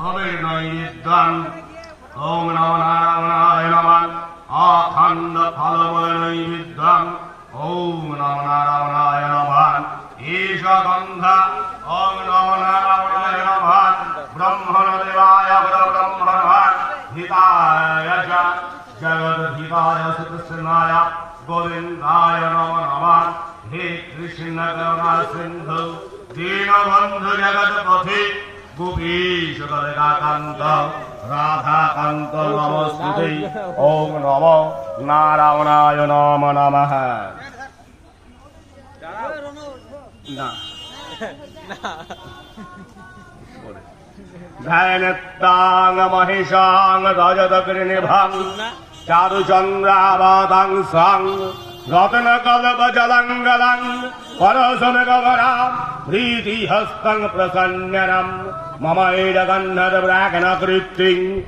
হবের নৈবেদ্যং ওম নমো নারায়ণায় নমঃ অখণ্ড ফলমূল নৈবেদ্যং ওম নমো নারায়ণায় নমঃ ঈশ গন্ধ ওম নমো নারায়ণায় নমঃ ব্রহ্মণদেবায় ব্রহ্মণ হিতায় চ জগদ্ধিতায় শ্রীকৃষ্ণায় গোবিন্দায় নমো নমঃ হে কৃষ্ণ করুণা সিন্ধু দীনবন্ধু জগৎপথে গোপীশ গদাকান্ত রাধাকান্ত নমস্তুতে ওম নমো নারায়ণায় নমো নমঃ না ধ্যানত্তাং মহিষাং রজতগ্রিনিভাং চারুচন্দ্রাবতাং সাং রত্নকলবজলঙ্গলং পরশনগভরা প্രീতিহস্তং প্রসন্নরম মম এডগন্ধর্ব্রাঘ্নকৃত্তিং